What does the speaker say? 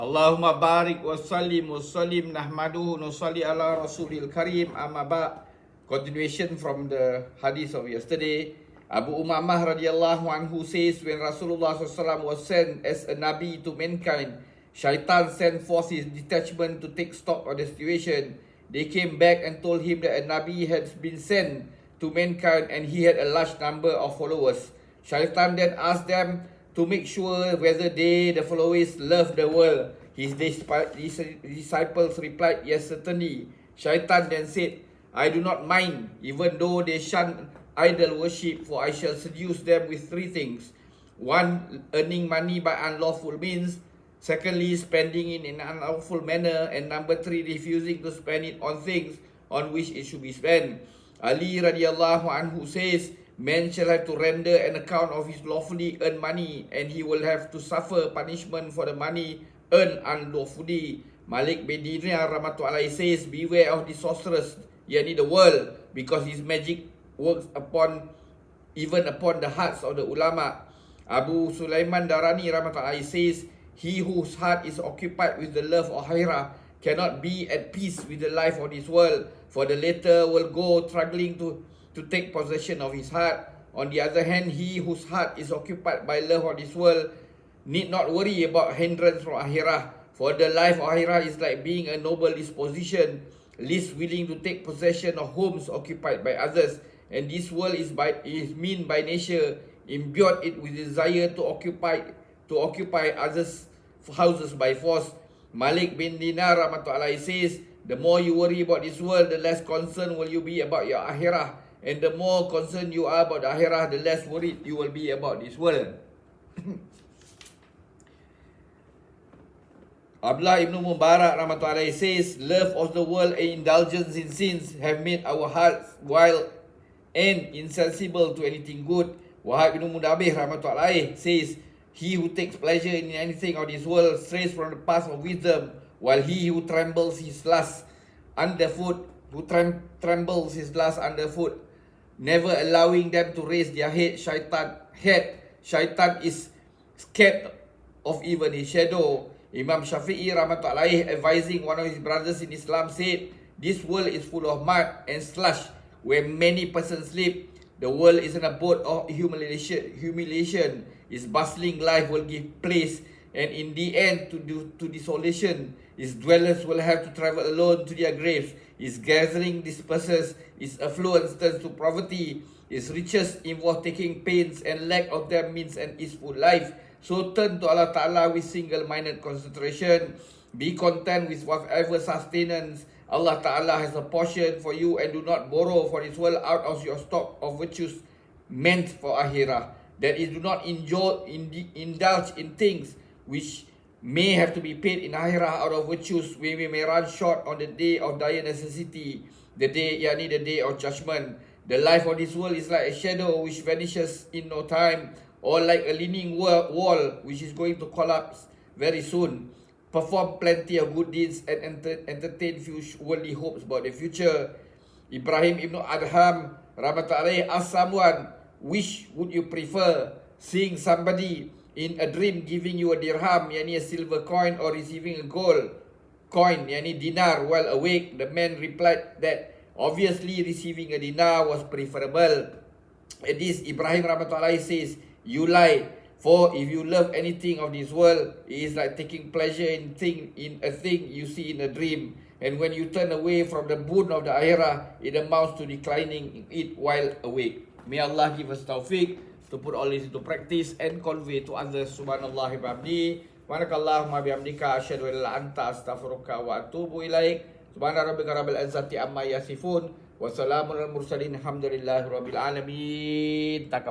Allahumma barik wa sallim nahmaduhu nusalli ala rasulil karim amma ba'. Continuation from the hadith of yesterday. Abu Umamah radiyallahu anhu says, when Rasulullah SAW was sent as a nabi to mankind, Shaitan sent forth his detachment to take stock of the situation. They came back and told him that a nabi had been sent to mankind and he had a large number of followers. Shaitan then asked them to make sure whether they, the followers, love the world. His disciples replied, yes, certainly. Shaitan then said, I do not mind, even though they shun idol worship, for I shall seduce them with three things. One, earning money by unlawful means. Secondly, spending it in an unlawful manner. And number three, refusing to spend it on things on which it should be spent. Ali radiallahu anhu says, man shall have to render an account of his lawfully earned money, and he will have to suffer punishment for the money earned unlawfully. Malik bin Dinar rahmatullahi says, beware of the sorceress, yani the world, because his magic works even upon the hearts of the ulama. Abu Sulaiman Darani rahmatullahi says, he whose heart is occupied with the love of akhirah cannot be at peace with the life of this world, for the latter will go struggling to take possession of his heart. On the other hand, he whose heart is occupied by love of this world need not worry about hindrance from akhirah, for the life of akhirah is like being a noble disposition, least willing to take possession of homes occupied by others, and this world is mean by nature, imbued it with desire to occupy others' houses by force. Malik bin Dinar rahmatullahi says, the more you worry about this world, the less concerned will you be about your akhirah. And the more concerned you are about the akhirah, the less worried you will be about this world. Abdullah ibn Mubarak rahmatullahi says, love of the world and indulgence in sins have made our hearts wild and insensible to anything good. Wahab ibn Mudabih rahmatullahi says, he who takes pleasure in anything of this world strays from the path of wisdom, while he who trembles his lust underfoot, never allowing them to raise their head, Shaitan is scared of even his shadow. Imam Shafi'i rahmatullahi, advising one of his brothers in Islam, said, this world is full of mud and slush where many persons sleep. The world is an abode of humiliation. Its bustling life will give place, and in the end to desolation. Its dwellers will have to travel alone to their graves. Its gathering disperses, its affluence turns to poverty, its riches involve taking pains, and lack of them means an easeful life. So turn to Allah Ta'ala with single-minded concentration. Be content with whatever sustenance Allah Ta'ala has apportioned for you, and do not borrow for this world out of your stock of virtues meant for akhirah. That is, do not indulge in things which may have to be paid in akhirah out of virtues where we may run short on the day of dire necessity, the day of judgment. The life of this world is like a shadow which vanishes in no time, or like a leaning wall which is going to collapse very soon. Perform plenty of good deeds and entertain few worldly hopes about the future. Ibrahim ibn Adham rahmatullahi asked someone, which would you prefer, seeing somebody in a dream giving you a dirham, yani a silver coin, or receiving a gold coin, yani dinar, while awake? The man replied that obviously receiving a dinar was preferable. At this, Ibrahim rahmatullahi says, you lie, for if you love anything of this world, it is like taking pleasure in a thing you see in a dream. And when you turn away from the boon of the akhirah, it amounts to declining it while awake. May Allah give us tawfiq to put all this into practice and convey to others. Subhanallah bihamdi, subhanakallahumma bihamdika, asyhadu an la anta astaghfiruka wa atubu ilaik. Subhana rabbika rabbil izzati amma yasifun, wa salamun al mursalin, alhamdulillahi rabbil alamin.